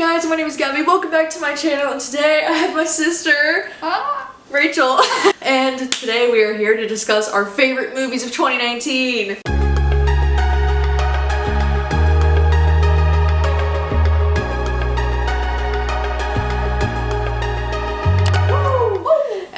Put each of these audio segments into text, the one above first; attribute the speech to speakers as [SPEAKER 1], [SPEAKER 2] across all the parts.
[SPEAKER 1] guys, my name is Gabby. Welcome back to my channel, and today I have my sister, Rachel. And today we are here to discuss our favorite movies of 2019.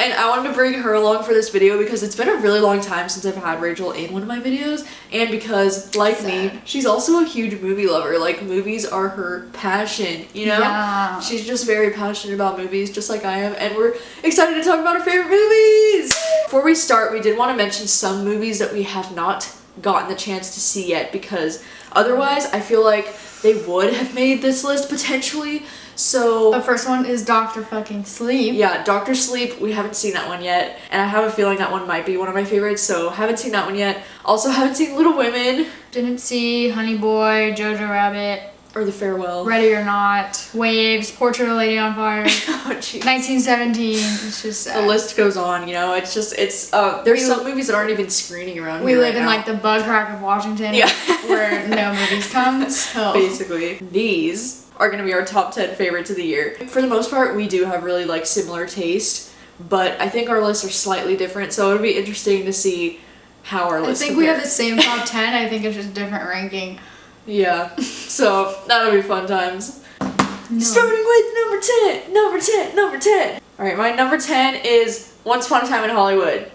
[SPEAKER 1] And I wanted to bring her along for this video because it's been a really long time since I've had Rachel in one of my videos, and because, like me, she's also a huge movie lover. Like, movies are her passion, you know?
[SPEAKER 2] Yeah.
[SPEAKER 1] She's just very passionate about movies, just like I am, and we're excited to talk about our favorite movies! Before we start, we did want to mention some movies that we have not gotten the chance to see yet, because otherwise I feel like they would have made this list potentially. So
[SPEAKER 2] the first one is Dr. fucking Sleep.
[SPEAKER 1] Yeah, Dr. Sleep, we haven't seen that one yet, and I have a feeling that one might be one of my favorites, so haven't seen that one yet. Also haven't seen Little Women.
[SPEAKER 2] Didn't see Honey Boy, Jojo Rabbit,
[SPEAKER 1] or The Farewell.
[SPEAKER 2] Ready or Not, Waves, Portrait of a Lady on Fire,
[SPEAKER 1] Oh, geez.
[SPEAKER 2] 1917. It's just sad.
[SPEAKER 1] The list goes on, you know. It's just, there's some movies that aren't even screening around
[SPEAKER 2] we
[SPEAKER 1] here
[SPEAKER 2] live
[SPEAKER 1] right
[SPEAKER 2] in
[SPEAKER 1] now.
[SPEAKER 2] like the bug crack of Washington,
[SPEAKER 1] Yeah.
[SPEAKER 2] where no movies come. So
[SPEAKER 1] basically, these are going to be our top 10 favorites of the year. For the most part, we do have really like similar taste, but I think our lists are slightly different, so it'll be interesting to see how our lists
[SPEAKER 2] I think
[SPEAKER 1] compare.
[SPEAKER 2] we have the same top 10. I think it's just different ranking.
[SPEAKER 1] Yeah, so that'll be fun times.
[SPEAKER 2] No.
[SPEAKER 1] Starting with number 10. Alright, my number 10 is Once Upon a Time in Hollywood.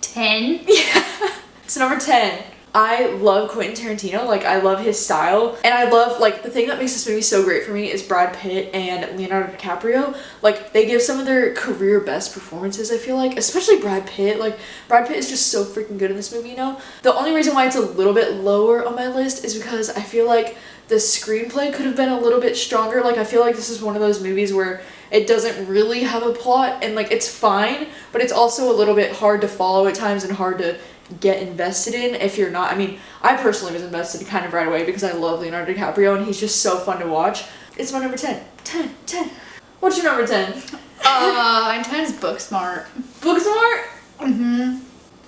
[SPEAKER 2] 10?
[SPEAKER 1] Yeah. So number 10. I love Quentin Tarantino, like I love his style, and I love, like, the thing that makes this movie so great for me is Brad Pitt and Leonardo DiCaprio. Like, they give some of their career best performances, I feel like, especially Brad Pitt. Like, Brad Pitt is just so freaking good in this movie, you know? The only reason why it's a little bit lower on my list is because I feel like the screenplay could have been a little bit stronger. Like, I feel like this is one of those movies where it doesn't really have a plot, and like it's fine, but it's also a little bit hard to follow at times and hard to get invested in if you're not. I mean, I personally was invested kind of right away because I love Leonardo DiCaprio and he's just so fun to watch. It's my number 10. 10. What's your number 10?
[SPEAKER 2] My 10 is Booksmart.
[SPEAKER 1] Booksmart?
[SPEAKER 2] Mm-hmm.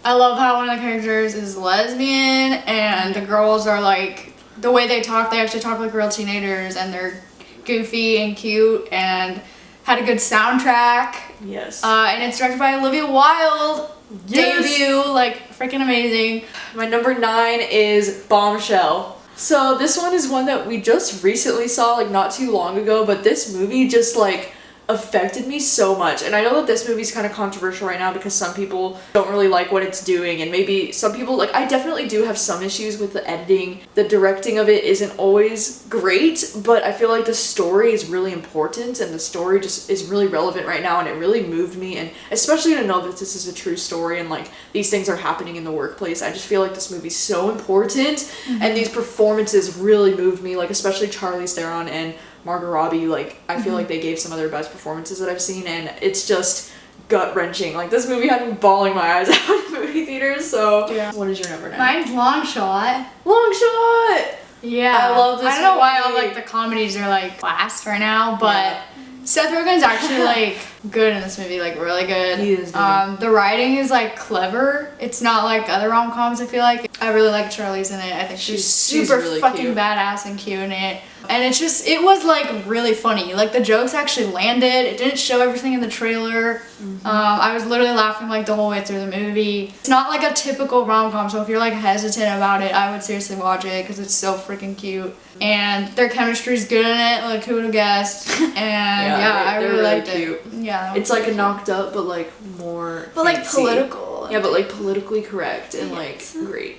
[SPEAKER 2] I love how one of the characters is lesbian and the girls are like, the way they actually talk like real teenagers, and they're goofy and cute and had a good soundtrack.
[SPEAKER 1] Yes.
[SPEAKER 2] And it's directed by Olivia Wilde.
[SPEAKER 1] Yes.
[SPEAKER 2] Debut, like freaking amazing.
[SPEAKER 1] My number 9 is Bombshell. So this one is one that we just recently saw, like not too long ago, but this movie just like affected me so much. And I know that this movie's kind of controversial right now because some people don't really like what it's doing, and maybe some people, like, I definitely do have some issues with the editing. The directing of it isn't always great, but I feel like the story is really important, and the story just is really relevant right now, and it really moved me, and especially to know that this is a true story and like these things are happening in the workplace. I just feel like this movie's so important, and these performances really moved me, like especially Charlize Theron and Margot Robbie. Like, I feel like they gave some of their best performances that I've seen, and it's just gut-wrenching. Like, this movie had me bawling my eyes out in movie theaters, so
[SPEAKER 2] yeah.
[SPEAKER 1] What is your number 9?
[SPEAKER 2] Mine's Long Shot.
[SPEAKER 1] Long Shot!
[SPEAKER 2] Yeah.
[SPEAKER 1] I love this
[SPEAKER 2] I don't know why all
[SPEAKER 1] movie.
[SPEAKER 2] like the comedies are like last right now, but
[SPEAKER 1] Yeah.
[SPEAKER 2] Seth Rogen's actually like good in this movie, like really good.
[SPEAKER 1] He is good.
[SPEAKER 2] The writing is like clever. It's not like other rom-coms, I feel like. I really like Charlize in it. I think she's super
[SPEAKER 1] really
[SPEAKER 2] fucking
[SPEAKER 1] cute.
[SPEAKER 2] badass and cute in it. And it was like really funny. Like the jokes actually landed. It didn't show everything in the trailer. I was literally laughing like the whole way through the movie. It's not like a typical rom-com, so if you're like hesitant about it, I would seriously watch it because it's so freaking cute. And their chemistry's good in it, like who would have guessed? And I
[SPEAKER 1] they're
[SPEAKER 2] really liked
[SPEAKER 1] cute.
[SPEAKER 2] it. Yeah.
[SPEAKER 1] It's like a Knocked Up, but like more
[SPEAKER 2] But like
[SPEAKER 1] fancy.
[SPEAKER 2] political.
[SPEAKER 1] Yeah, but like politically correct and like
[SPEAKER 2] Yes.
[SPEAKER 1] great.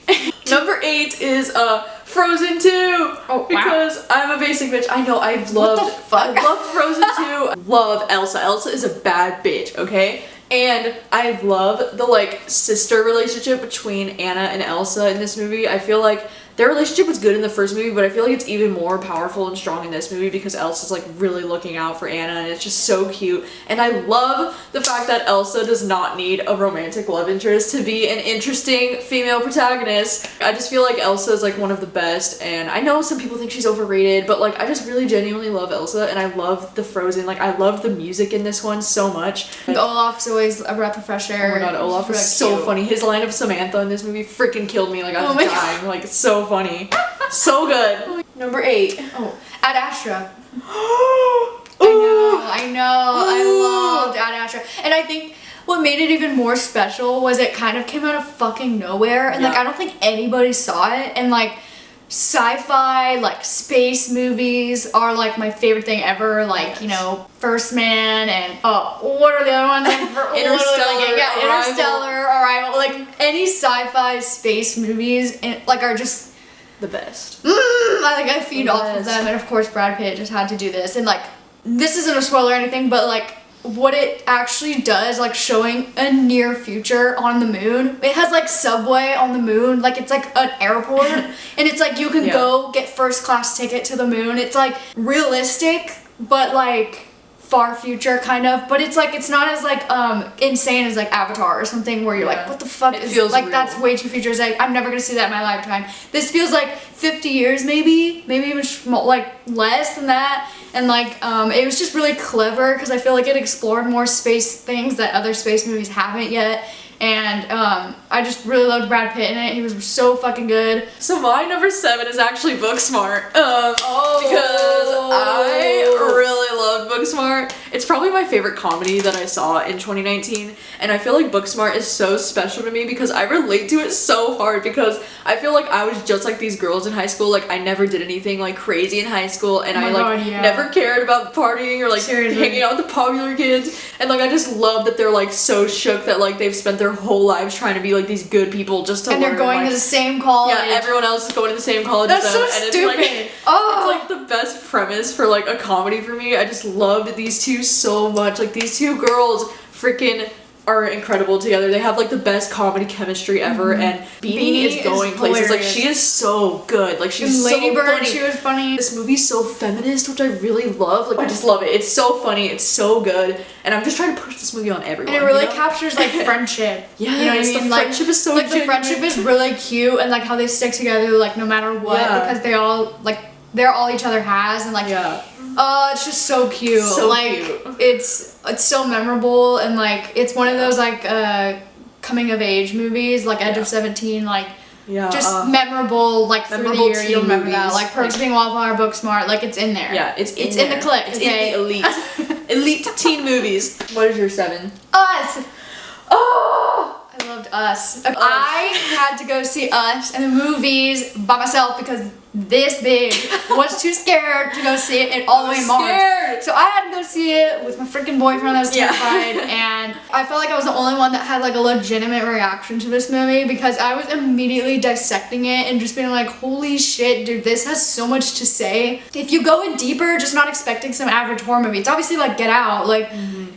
[SPEAKER 1] Number 8 is Frozen 2.
[SPEAKER 2] Oh, wow.
[SPEAKER 1] Because I'm a basic bitch. I know, I loved
[SPEAKER 2] fuck?
[SPEAKER 1] I love Frozen 2. Love Elsa. Elsa is a bad bitch, okay? And I love the like sister relationship between Anna and Elsa in this movie. I feel like their relationship was good in the first movie, but I feel like it's even more powerful and strong in this movie because Elsa's like really looking out for Anna, and it's just so cute. And I love the fact that Elsa does not need a romantic love interest to be an interesting female protagonist. I just feel like Elsa is like one of the best, and I know some people think she's overrated, but like I just really genuinely love Elsa, and I love the Frozen. Like, I love the music in this one so much.
[SPEAKER 2] Olaf's always a breath of fresh air.
[SPEAKER 1] Oh my god, Olaf was
[SPEAKER 2] Really
[SPEAKER 1] so
[SPEAKER 2] cute.
[SPEAKER 1] funny. His line of Samantha in this movie freaking killed me. Like, I was
[SPEAKER 2] my
[SPEAKER 1] dying. Like, it's so funny. So good. Number 8.
[SPEAKER 2] Oh, Ad Astra.
[SPEAKER 1] Ooh.
[SPEAKER 2] I know. I loved Ad Astra. And I think what made it even more special was it kind of came out of fucking nowhere. And, like, I don't think anybody saw it. And, like, sci-fi, like, space movies are, like, my favorite thing ever. Like, you know, First Man and, what are the other ones?
[SPEAKER 1] Interstellar,
[SPEAKER 2] yeah,
[SPEAKER 1] Arrival.
[SPEAKER 2] Interstellar, Arrival. Like, any sci-fi space movies, like, are just
[SPEAKER 1] The best.
[SPEAKER 2] I feed
[SPEAKER 1] The
[SPEAKER 2] off of
[SPEAKER 1] best.
[SPEAKER 2] them, and of course Brad Pitt just had to do this. And like, this isn't a spoiler or anything, but like, what it actually does, like showing a near future on the moon. It has like subway on the moon, like it's like an airport, and it's like you can go get first class ticket to the moon. It's like realistic, but like far future kind of, but it's like it's not as like insane as like Avatar or something where you're like, what the fuck
[SPEAKER 1] it
[SPEAKER 2] is
[SPEAKER 1] feels
[SPEAKER 2] like
[SPEAKER 1] real.
[SPEAKER 2] that's way too futuristic. I'm never gonna see that in my lifetime. This feels like 50 years maybe even like less than that, and like it was just really clever because I feel like it explored more space things that other space movies haven't yet. And I just really loved Brad Pitt in it. He was so fucking good.
[SPEAKER 1] So my number 7 is actually Booksmart. Because I really loved Booksmart. It's probably my favorite comedy that I saw in 2019, and I feel like Booksmart is so special to me because I relate to it so hard because I feel like I was just like these girls in high school. Like I never did anything like crazy in high school, and I like never cared about partying or like hanging out with the popular kids. And like I just love that they're like so shook that like they've spent their whole lives trying to be like these good people just to
[SPEAKER 2] and
[SPEAKER 1] learn.
[SPEAKER 2] They're going
[SPEAKER 1] like,
[SPEAKER 2] to the same college.
[SPEAKER 1] yeah, everyone else is going to the same college as
[SPEAKER 2] That's
[SPEAKER 1] them.
[SPEAKER 2] so
[SPEAKER 1] And
[SPEAKER 2] stupid.
[SPEAKER 1] it's like the best premise for like a comedy for me. I just loved these two so much. Like these two girls freaking are incredible together. They have like the best comedy chemistry ever, and Beanie is going places. Like she is so good. Like she's
[SPEAKER 2] Lady
[SPEAKER 1] so
[SPEAKER 2] Bird,
[SPEAKER 1] funny.
[SPEAKER 2] she was funny.
[SPEAKER 1] This movie's so feminist, which I really love. Like I just love it. It's so funny. It's so good, and I'm just trying to push this movie on everyone.
[SPEAKER 2] And it really
[SPEAKER 1] you know?
[SPEAKER 2] captures like friendship.
[SPEAKER 1] Yeah,
[SPEAKER 2] you know what I mean?
[SPEAKER 1] the
[SPEAKER 2] Like,
[SPEAKER 1] friendship is so
[SPEAKER 2] like the
[SPEAKER 1] genuine.
[SPEAKER 2] friendship is really cute, and like how they stick together like no matter what, because they all like they're all each other has, and like it's just so cute.
[SPEAKER 1] So
[SPEAKER 2] like
[SPEAKER 1] cute.
[SPEAKER 2] it's so memorable, and like it's one of those like coming of age movies, like Edge of 17, like just memorable, like through the
[SPEAKER 1] Memorable
[SPEAKER 2] year you'll remember
[SPEAKER 1] movies.
[SPEAKER 2] that. Like Perks of Being a Wallflower, Booksmart, like it's in there.
[SPEAKER 1] Yeah, it's
[SPEAKER 2] in
[SPEAKER 1] there.
[SPEAKER 2] the clip.
[SPEAKER 1] It's
[SPEAKER 2] okay?
[SPEAKER 1] in the elite teen movies. What is your 7?
[SPEAKER 2] Us.
[SPEAKER 1] Oh!
[SPEAKER 2] I loved Us. I had to go see Us in the movies by myself because this big was too scared to go see it all the way in March. So I had to go see it with my freaking boyfriend that was terrified, and I felt like I was the only one that had like a legitimate reaction to this movie because I was immediately dissecting it and just being like, holy shit, dude, this has so much to say. If you go in deeper, just not expecting some average horror movie, it's obviously like Get Out, like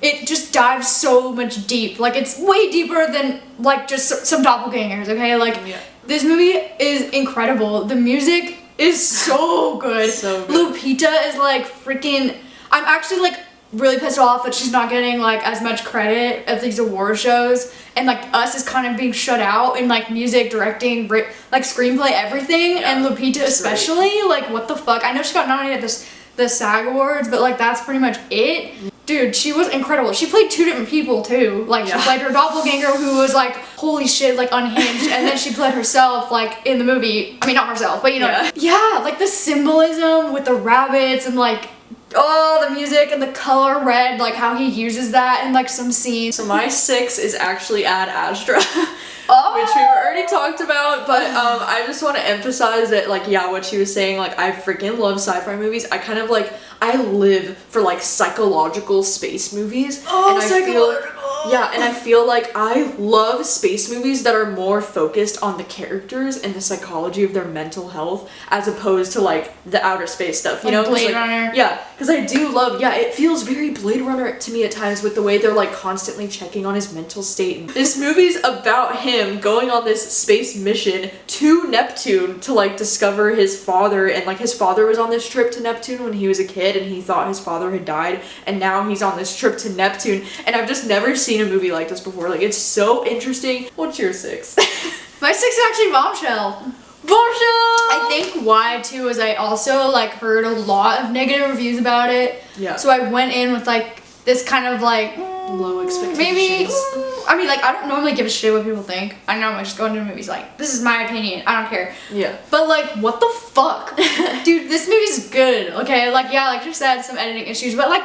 [SPEAKER 2] it just dives so much deep. Like it's way deeper than like just some doppelgangers, okay? Like this movie is incredible. The music is so good.
[SPEAKER 1] So good.
[SPEAKER 2] Lupita is like freaking. I'm actually like really pissed off that she's not getting like as much credit at these award shows, and like Us is kind of being shut out in like music, directing, like screenplay, everything, and Lupita especially. Like what the fuck? I know she got nominated at the SAG Awards, but like that's pretty much it. Dude, she was incredible. She played 2 different people too. Like she played her doppelganger who was like, holy shit, like unhinged, and then she played herself like in the movie. I mean, not herself, but you know. Yeah, like the symbolism with the rabbits and like the music and the color red, like how he uses that in like some scenes.
[SPEAKER 1] So my 6 is actually Ad Astra. Which we've already talked about, but I just want to emphasize that, like, what she was saying, like, I freaking love sci-fi movies. I kind of, like, I live for, like, psychological space movies. And I feel like I love space movies that are more focused on the characters and the psychology of their mental health as opposed to, like, the outer space stuff, you
[SPEAKER 2] like
[SPEAKER 1] know?
[SPEAKER 2] Blade Runner.
[SPEAKER 1] Yeah, because I do love, it feels very Blade Runner to me at times with the way they're, like, constantly checking on his mental state. This movie's about him going on this space mission to Neptune to like discover his father, and like his father was on this trip to Neptune when he was a kid and he thought his father had died, and now he's on this trip to Neptune, and I've just never seen a movie like this before. Like it's so interesting. What's your 6?
[SPEAKER 2] My 6 is actually Bombshell. I think why too is I also like heard a lot of negative reviews about it. So I went in with like this kind of like
[SPEAKER 1] low expectations.
[SPEAKER 2] Maybe I mean, like, I don't normally give a shit what people think. I normally just go into movies like, this is my opinion. I don't care.
[SPEAKER 1] Yeah.
[SPEAKER 2] But, like, what the fuck? Dude, this movie's good, okay? Like, yeah, like you said, some editing issues. But, like,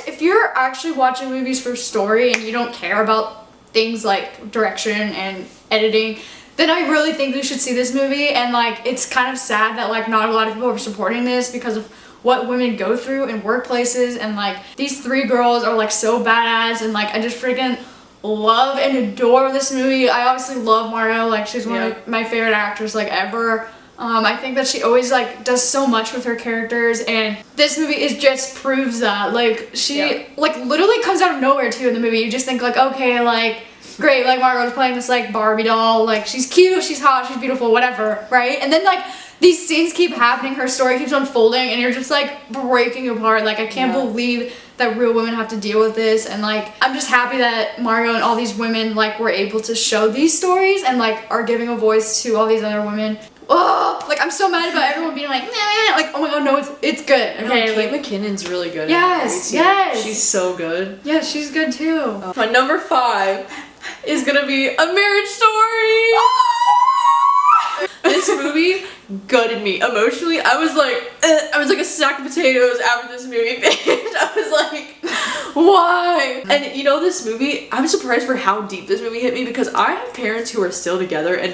[SPEAKER 2] if you're actually watching movies for story and you don't care about things like direction and editing, then I really think you should see this movie. And, like, it's kind of sad that, like, not a lot of people are supporting this because of what women go through in workplaces. And, like, these 3 girls are, like, so badass. And, like, I just freaking love and adore this movie. I obviously love Margot. Like, she's one of my favorite actors, like, ever. I think that she always, like, does so much with her characters. And this movie just proves that. Like, she, like, literally comes out of nowhere, too, in the movie. You just think, like, okay, like, great, like, Margot's playing this, like, Barbie doll, like, she's cute, she's hot, she's beautiful, whatever, right? And then, like, these scenes keep happening, her story keeps unfolding, and you're just, like, breaking apart. Like, I can't believe that real women have to deal with this. And, like, I'm just happy that Margot and all these women, like, were able to show these stories and, like, are giving a voice to all these other women. Oh, like, I'm so mad about everyone being like, nah, like, oh my god, no, it's good. Okay,
[SPEAKER 1] no, Kate
[SPEAKER 2] like,
[SPEAKER 1] McKinnon's really good.
[SPEAKER 2] Yes,
[SPEAKER 1] she's so good.
[SPEAKER 2] Yeah, she's good too.
[SPEAKER 1] My number 5 is gonna be A Marriage Story. This movie gutted me emotionally. I was like a sack of potatoes after this movie finished. I was like, why? And you know, this movie, I'm surprised for how deep this movie hit me because I have parents who are still together, and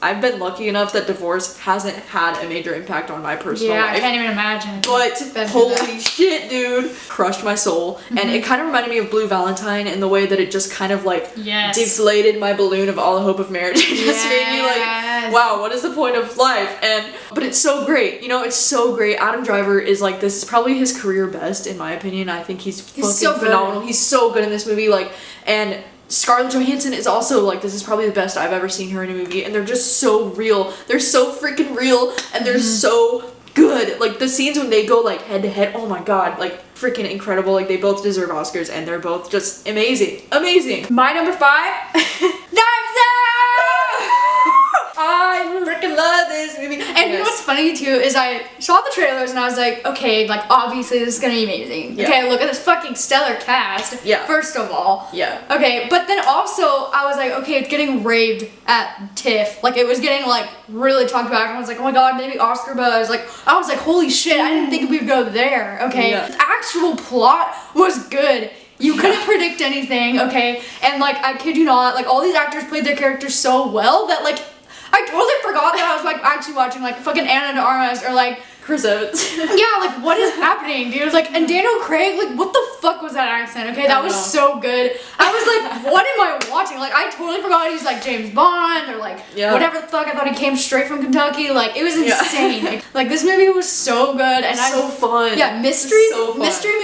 [SPEAKER 1] I've been lucky enough that divorce hasn't had a major impact on my personal life.
[SPEAKER 2] I can't even imagine.
[SPEAKER 1] But holy shit, dude, crushed my soul. And it kind of reminded me of Blue Valentine in the way that it just kind of like deflated my balloon of all hope of marriage. It just made me like, wow, what is the point of life? But it's so great. You know, it's so great. Adam Driver is like, this is probably his career best in my opinion. I think he's fucking so phenomenal. He's so good in this movie. Like, and Scarlett Johansson is also like, this is probably the best I've ever seen her in a movie. And they're just so real. They're so freaking real, and they're so good. Like, the scenes when they go like head to head, oh my god, like freaking incredible. Like, they both deserve Oscars, and they're both just amazing. My number 5, Knives Out! I freaking love this movie. And you know what's funny too is I saw the trailers and I was like, okay, like, obviously this is gonna be amazing. Okay, look at this fucking stellar cast. First of all. Okay, but then also I was like, okay, it's getting raved at TIFF. Like, it was getting like really talked about. Everyone was like, oh my god, maybe Oscar buzz. Like, I was like, holy shit, I didn't think we'd go there. Okay, the actual plot was good. You couldn't predict anything, okay? And like, I kid you not, like, all these actors played their characters so well that like, I totally forgot that I was like actually watching like fucking Anna de Armas or like Chris Evans.
[SPEAKER 2] Yeah, like, what is happening, dude? Like, and Daniel Craig, like, what the fuck was that accent? Okay, that was so good. I was like, what am I watching? Like, I totally forgot he's like James Bond or like whatever the fuck. I thought he came straight from Kentucky. Like, it was insane. Like, this movie was so good and
[SPEAKER 1] so fun.
[SPEAKER 2] Yeah, mystery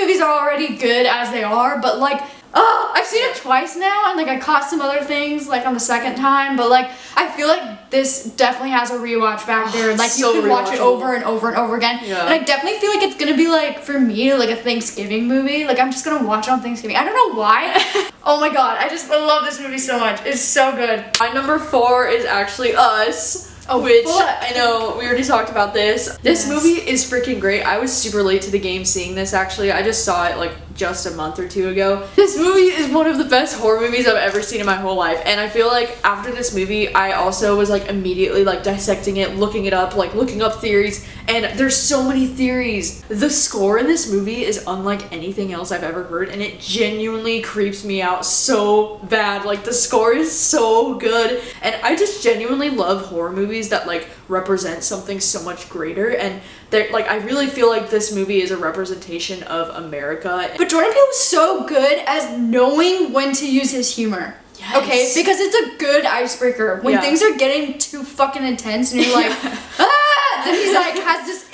[SPEAKER 2] movies are already good as they are, but like, I've seen it twice now, and like, I caught some other things like on the second time, but like, I feel like this definitely has a rewatch factor. Like, you can watch it over and over and over again. And I definitely feel like it's gonna be like, for me, like a Thanksgiving movie. Like, I'm just gonna watch it on Thanksgiving. I don't know why. Oh my god, I just love this movie so much. It's so good.
[SPEAKER 1] My number 4 is actually Us. Which, I know, we already talked about this. This movie is freaking great. I was super late to the game seeing this, actually. I just saw it, like, just a month or 2 ago. This movie is one of the best horror movies I've ever seen in my whole life. And I feel like after this movie, I also was, like, immediately, like, dissecting it, looking it up, like, looking up theories. And there's so many theories. The score in this movie is unlike anything else I've ever heard. And it genuinely creeps me out so bad. Like, the score is so good. And I just genuinely love horror movies that like represent something so much greater, and they're like, I really feel like this movie is a representation of America.
[SPEAKER 2] But Jordan Peele was so good as knowing when to use his humor. Okay, because it's a good icebreaker when things are getting too fucking intense and you're like then he's like has this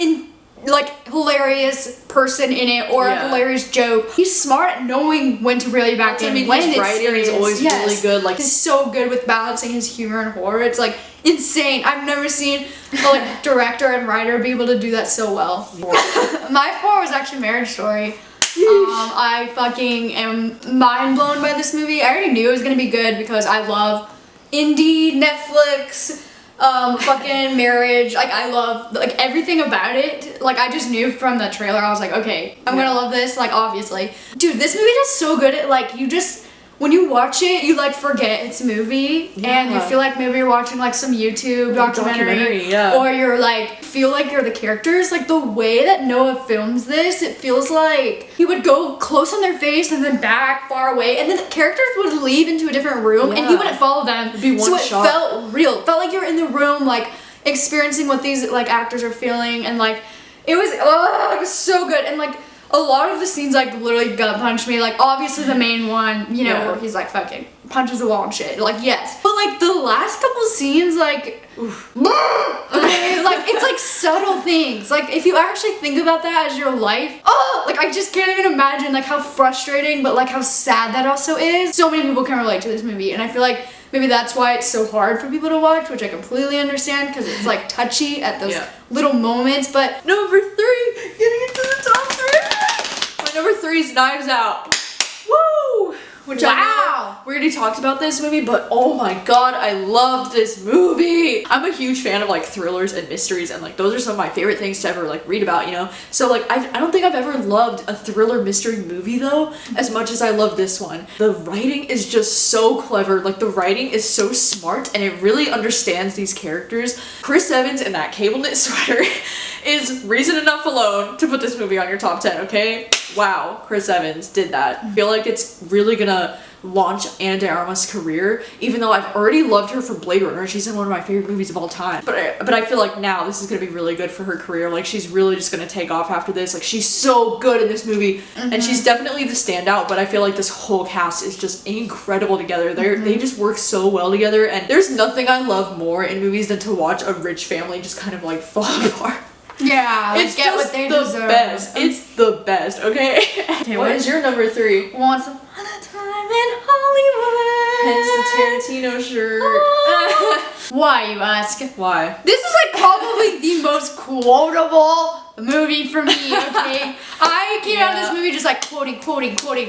[SPEAKER 2] like hilarious person in it or a hilarious joke. He's smart at knowing when to really back in. His
[SPEAKER 1] writing is always really good. Like,
[SPEAKER 2] he's so good with balancing his humor and horror. It's like insane. I've never seen a like director and writer be able to do that so well. My 4 was actually Marriage Story. I fucking am mind blown by this movie. I already knew it was gonna be good because I love indie Netflix fucking marriage. Like, I love like everything about it. Like, I just knew from the trailer. I was like, okay, I'm gonna love this, like, obviously. Dude, this movie is so good at like, you just when you watch it, you like forget it's a movie, and you feel like maybe you're watching like some YouTube documentary, or you're like feel like you're the characters. Like the way that Noah films this, it feels like he would go close on their face and then back far away, and then the characters would leave into a different room, and he wouldn't follow them. It'd be one so shot. It felt real. It felt like you're in the room, like experiencing what these like actors are feeling, and like it was so good. And like a lot of the scenes like literally gut punched me. Like obviously the main one, you know, where he's like fucking punches the wall and shit. Like yes, but like the last couple scenes, like okay, like it's like subtle things. Like if you actually think about that as your life, like I just can't even imagine like how frustrating, but like how sad that also is. So many people can relate to this movie, and I feel like maybe that's why it's so hard for people to watch, which I completely understand because it's like touchy at those little moments. But
[SPEAKER 1] number 3, getting into the top 3. My number 3 is Knives Out. Woo! Which I know we already talked about this movie, but oh my god, I loved this movie. I'm a huge fan of like thrillers and mysteries, and like those are some of my favorite things to ever like read about, you know? So like I don't think I've ever loved a thriller mystery movie though as much as I love this one. The writing is just so clever. Like the writing is so smart, and it really understands these characters. Chris Evans in that cable knit sweater is reason enough alone to put this movie on your top 10, okay? Wow, Chris Evans did that. I feel like it's really gonna launch Ana de Armas' career, even though I've already loved her for Blade Runner. She's in one of my favorite movies of all time. But I feel like now this is gonna be really good for her career. Like she's really just gonna take off after this. Like she's so good in this movie, and she's definitely the standout, but I feel like this whole cast is just incredible together. They just work so well together, and there's nothing I love more in movies than to watch a rich family just kind of like fall apart.
[SPEAKER 2] Yeah,
[SPEAKER 1] it's get what they deserve. Best. It's the best, okay? Okay, what is your number 3?
[SPEAKER 2] Once Upon a Time in Hollywood.
[SPEAKER 1] Hence the Tarantino shirt.
[SPEAKER 2] Why, you ask?
[SPEAKER 1] Why?
[SPEAKER 2] This is like probably the most quotable movie for me, okay? I came out of this movie just like quoting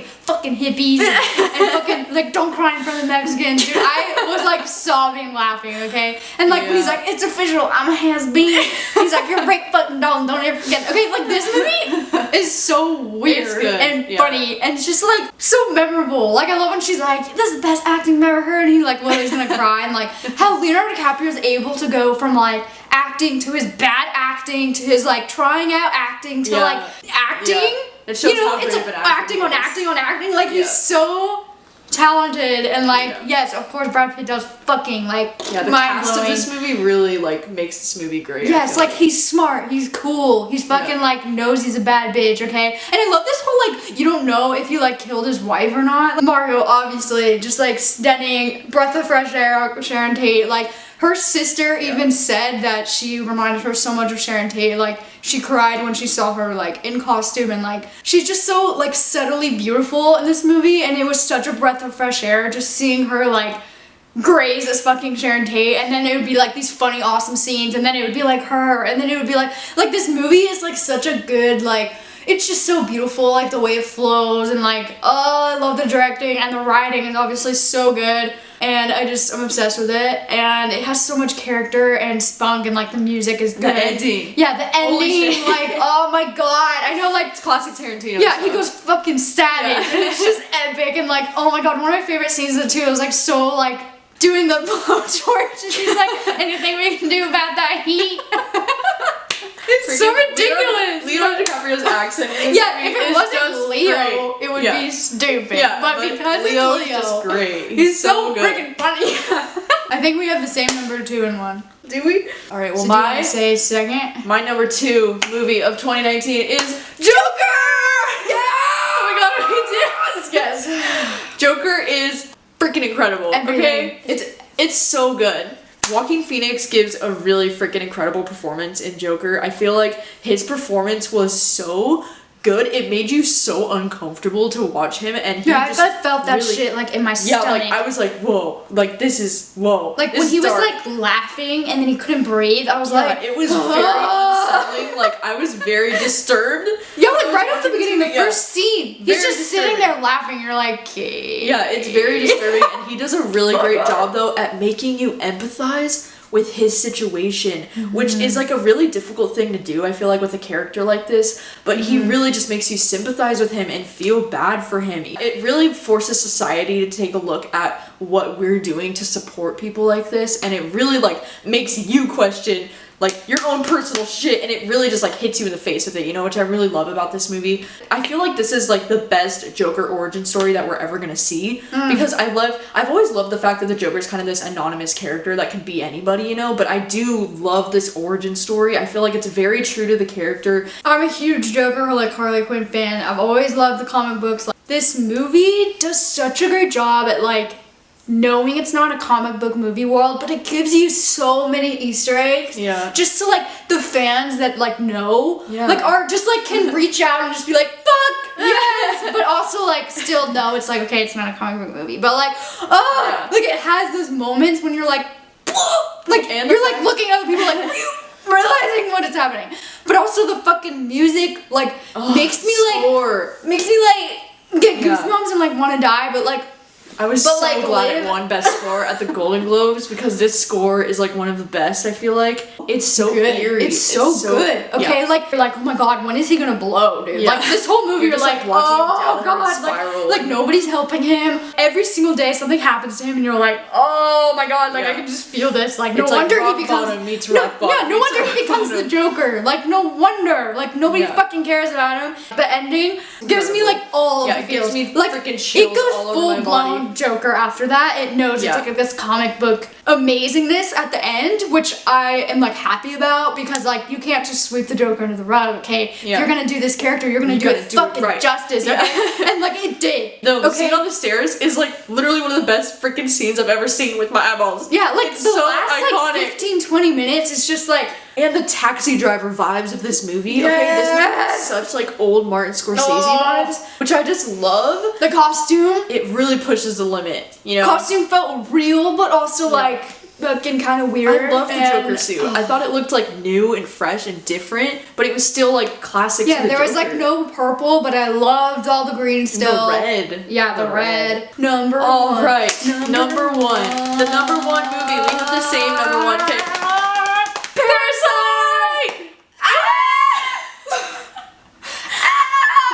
[SPEAKER 2] fucking hippies and fucking like don't cry in front of the Mexicans, dude. I was like sobbing laughing, okay? And like when he's like, it's official, I'm a has-been. He's like, you're right fucking down, don't ever forget. Okay, like this movie is so weird and funny, and it's just like so memorable. Like I love when she's like, this is the best acting I've ever heard, and he like literally's gonna cry, and like how Leonardo DiCaprio is able to go from like acting to his bad acting to his like trying out acting to like acting.
[SPEAKER 1] It shows, you know,
[SPEAKER 2] it's like acting on acting on acting. Like he's so talented, and like yes, of course Brad Pitt does fucking like
[SPEAKER 1] the cast of this movie really like makes this movie great.
[SPEAKER 2] Yes, like he's smart, he's cool, he's fucking like knows he's a bad bitch, okay? And I love this whole like you don't know if he like killed his wife or not. Mario obviously just like stunning, breath of fresh air, Sharon Tate. Like her sister even said that she reminded her so much of Sharon Tate. Like she cried when she saw her like in costume, and like she's just so like subtly beautiful in this movie, and it was such a breath of fresh air just seeing her like graze as fucking Sharon Tate, and then it would be like these funny awesome scenes, and then it would be like her, and then it would be like this movie is like such a good like it's just so beautiful, like the way it flows, and like I love the directing, and the writing is obviously so good, and I'm obsessed with it, and it has so much character and spunk, and like the music is good.
[SPEAKER 1] The ending.
[SPEAKER 2] Yeah, the ending, like oh my god, I know like
[SPEAKER 1] it's classic Tarantino.
[SPEAKER 2] Yeah, he goes fucking savage, and it's just epic, and like oh my god, one of my favorite scenes of the two, it was like so like doing the blowtorch, and she's like, anything we can do about that heat? It's so ridiculous.
[SPEAKER 1] Leonardo DiCaprio's accent.
[SPEAKER 2] If it wasn't Leo, it would be stupid. Yeah, but because
[SPEAKER 1] Leo
[SPEAKER 2] it's Leo,
[SPEAKER 1] is just great.
[SPEAKER 2] He's so freaking funny. I think we have the same number 2 and 1.
[SPEAKER 1] Do we? All right. Well,
[SPEAKER 2] so do you want to say second?
[SPEAKER 1] My number 2 movie of 2019 is Joker. Yeah. Oh my god, we did. Yes. Joker is freaking incredible. Okay, it's so good. Joaquin Phoenix gives a really freaking incredible performance in Joker. I feel like his performance was so good. It made you so uncomfortable to watch him, and he
[SPEAKER 2] I felt that shit like in my stomach.
[SPEAKER 1] Yeah, like I was like, whoa, like this is whoa.
[SPEAKER 2] Like when he was like laughing and then he couldn't breathe, I was like,
[SPEAKER 1] it was very unsettling. Like I was very disturbed.
[SPEAKER 2] Yeah, like right off the beginning, the first scene, he's just sitting there laughing. You're like, okay.
[SPEAKER 1] Yeah, it's very disturbing, and he does a really great job though at making you empathize with his situation, which is like a really difficult thing to do, I feel like, with a character like this, but he really just makes you sympathize with him and feel bad for him. It really forces society to take a look at what we're doing to support people like this, and it really like makes you question like your own personal shit, and it really just like hits you in the face with it, you know, which I really love about this movie. I feel like this is like the best Joker origin story that we're ever gonna see, because I've always loved the fact that the Joker is kind of this anonymous character that could be anybody, you know, but I do love this origin story. I feel like it's very true to the character.
[SPEAKER 2] I'm a huge Joker, like Harley Quinn fan. I've always loved the comic books. Like, this movie does such a great job at like knowing it's not a comic book movie world, but it gives you so many Easter eggs.
[SPEAKER 1] Yeah.
[SPEAKER 2] Just to like the fans that like know,
[SPEAKER 1] Yeah.
[SPEAKER 2] like are just like can reach out and just be like, fuck yes, but also like still know it's like, okay, it's not a comic book movie, but like, like it has those moments when you're like, like
[SPEAKER 1] And
[SPEAKER 2] you're like looking at other people like realizing what is happening, but also the fucking music like makes me like get goosebumps and like want to die, but like.
[SPEAKER 1] I was so glad it won Best Score at the Golden Globes, because this score is like one of the best, I feel like. It's so
[SPEAKER 2] good.
[SPEAKER 1] eerie.
[SPEAKER 2] It's so good. Okay, like you're like, oh my god, when is he gonna blow, dude?
[SPEAKER 1] Yeah.
[SPEAKER 2] Like this whole movie, you're like, oh god, like nobody's helping him. Every single day something happens to him, and you're like, oh my god, like I can just feel this. Like no wonder he becomes no wonder he becomes the Joker. Like no wonder, like nobody fucking cares about him. The ending gives me like all of the feels.
[SPEAKER 1] It gives me
[SPEAKER 2] like
[SPEAKER 1] freaking chills
[SPEAKER 2] it goes
[SPEAKER 1] all over
[SPEAKER 2] full
[SPEAKER 1] my
[SPEAKER 2] blown
[SPEAKER 1] body.
[SPEAKER 2] Joker after that. It knows it's like this comic book amazingness at the end, which I am like happy about, because like you can't just sweep the Joker under the rug. Okay, if you're gonna do this character, you're gonna do it fucking justice. Okay? And like it did.
[SPEAKER 1] No, the scene on the stairs is like literally one of the best freaking scenes I've ever seen with my eyeballs.
[SPEAKER 2] Yeah, like
[SPEAKER 1] it's
[SPEAKER 2] the
[SPEAKER 1] so
[SPEAKER 2] last
[SPEAKER 1] iconic.
[SPEAKER 2] like 15-20 minutes is just like.
[SPEAKER 1] And the taxi driver vibes of this movie. Okay, this movie has such like old Martin Scorsese vibes, which I just love.
[SPEAKER 2] The costume.
[SPEAKER 1] It really pushes the limit, you know?
[SPEAKER 2] Costume felt real, but also like fucking kind of weird.
[SPEAKER 1] I loved the Joker suit. I thought it looked like new and fresh and different, but it was still like classic.
[SPEAKER 2] Yeah,
[SPEAKER 1] to the
[SPEAKER 2] there was
[SPEAKER 1] Joker.
[SPEAKER 2] like no purple, but I loved all the green still.
[SPEAKER 1] The red.
[SPEAKER 2] Yeah, the red. Number one.
[SPEAKER 1] All right, number one. The number one movie. We have the same number one pick. Parasite!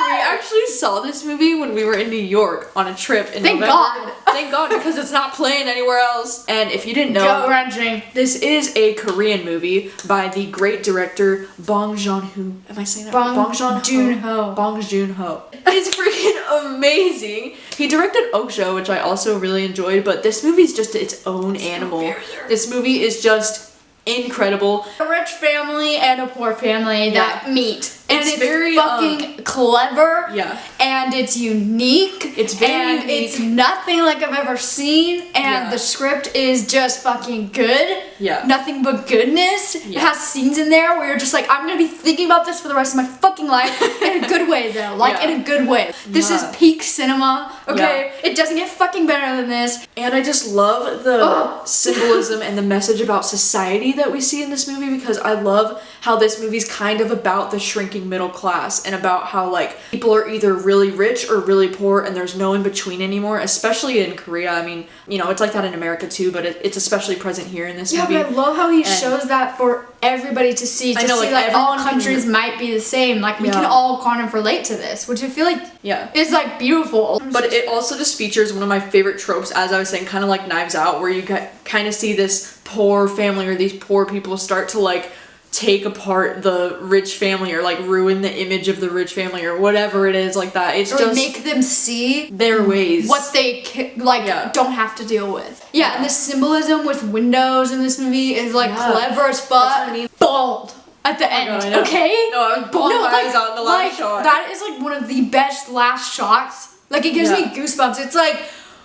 [SPEAKER 1] We actually saw this movie when we were in New York on a trip in November.
[SPEAKER 2] God.
[SPEAKER 1] Thank God, because it's not playing anywhere else. And if you didn't know,
[SPEAKER 2] Gut-wrenching.
[SPEAKER 1] this is a Korean movie by the great director Bong Joon-ho. Am I saying that right?
[SPEAKER 2] Bong Joon-ho.
[SPEAKER 1] Bong Joon-ho. It's freaking amazing. He directed Okja, which I also really enjoyed, but this movie's just its own animal. This movie is just incredible.
[SPEAKER 2] A rich family and a poor family that meet. And it's
[SPEAKER 1] very
[SPEAKER 2] fucking clever.
[SPEAKER 1] Yeah.
[SPEAKER 2] And it's unique.
[SPEAKER 1] It's very unique.
[SPEAKER 2] It's nothing like I've ever seen. And the script is just fucking good.
[SPEAKER 1] Yeah.
[SPEAKER 2] Nothing but goodness. It has scenes in there where you're just like, I'm gonna be thinking about this for the rest of my fucking life. In a good way though. Like in a good way. This is peak cinema. Okay. It doesn't get fucking better than this.
[SPEAKER 1] And I just love the symbolism and the message about society that we see in this movie, because I love how this movie's kind of about the shrinking middle class and about how like people are either really rich or really poor and there's no in between anymore, especially in Korea. I mean, you know, it's like that in America too, but it's especially present here in this movie.
[SPEAKER 2] Yeah, but I love how he shows that for everybody to see. To see like all countries might be the same. Like we can all kind of relate to this, which I feel like is like beautiful.
[SPEAKER 1] But it also just features one of my favorite tropes, as I was saying, kind of like Knives Out, where you kind of see this poor family or these poor people start to like take apart the rich family or like ruin the image of the rich family or whatever it is like that. It's
[SPEAKER 2] or
[SPEAKER 1] just
[SPEAKER 2] make them see
[SPEAKER 1] their ways,
[SPEAKER 2] what they don't have to deal with. Yeah, and the symbolism with windows in this movie is like clever as fuck. Bald at the end, okay?
[SPEAKER 1] No, I was bawling my eyes out in the last shot.
[SPEAKER 2] That is like one of the best last shots. Like it gives me goosebumps. It's like,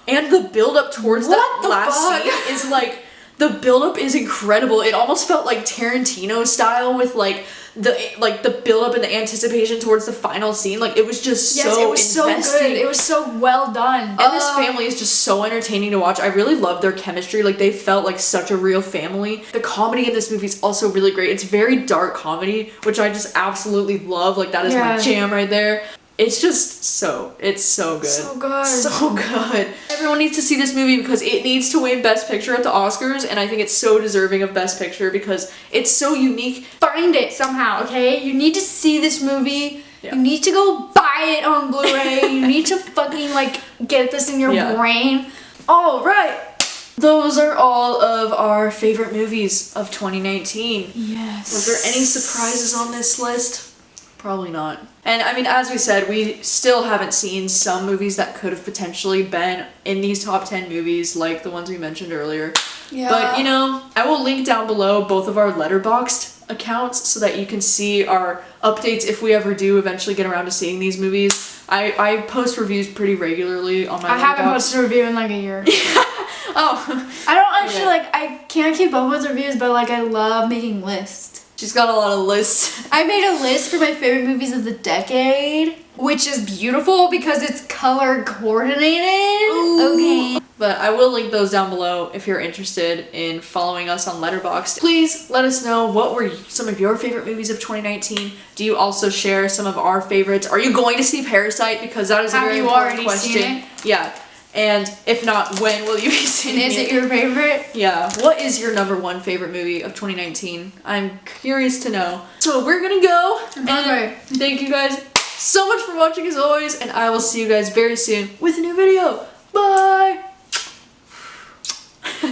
[SPEAKER 1] and the build up towards that last scene is like, the build-up is incredible. It almost felt like Tarantino style with like the build-up and the anticipation towards the final scene. Like it was just so investing.
[SPEAKER 2] So good. It was so well done.
[SPEAKER 1] And this family is just so entertaining to watch. I really love their chemistry. Like they felt like such a real family. The comedy in this movie is also really great. It's very dark comedy, which I just absolutely love. Like that is my jam right there. It's just it's so good.
[SPEAKER 2] So good.
[SPEAKER 1] So good. Everyone needs to see this movie because it needs to win Best Picture at the Oscars, and I think it's so deserving of Best Picture because it's so unique.
[SPEAKER 2] Find it somehow, okay? You need to see this movie.
[SPEAKER 1] Yeah.
[SPEAKER 2] You need to go buy it on Blu-ray. You need to fucking like get this in your brain.
[SPEAKER 1] All right. Those are all of our favorite movies of 2019.
[SPEAKER 2] Yes.
[SPEAKER 1] Was there any surprises on this list? Probably not. And I mean, as we said, we still haven't seen some movies that could have potentially been in these top 10 movies, like the ones we mentioned earlier.
[SPEAKER 2] Yeah.
[SPEAKER 1] But, you know, I will link down below both of our Letterboxd accounts so that you can see our updates if we ever do eventually get around to seeing these movies. I post reviews pretty regularly on my Letterboxd.
[SPEAKER 2] I haven't posted a review in like a year.
[SPEAKER 1] Oh.
[SPEAKER 2] I don't actually I can't keep up with reviews, but like I love making lists.
[SPEAKER 1] She's got a lot of lists.
[SPEAKER 2] I made a list for my favorite movies of the decade, which is beautiful because it's color coordinated.
[SPEAKER 1] Ooh.
[SPEAKER 2] Okay.
[SPEAKER 1] But I will link those down below if you're interested in following us on Letterboxd. Please let us know what were some of your favorite movies of 2019. Do you also share some of our favorites? Are you going to see Parasite? Because that is a very important question.
[SPEAKER 2] Have you already seen it?
[SPEAKER 1] Yeah. And if not, when will you be seeing it?
[SPEAKER 2] And is it your favorite?
[SPEAKER 1] Yeah. What is your number one favorite movie of 2019? I'm curious to know. So we're gonna go.
[SPEAKER 2] Okay.
[SPEAKER 1] Thank you guys so much for watching as always, and I will see you guys very soon with a new video. Bye!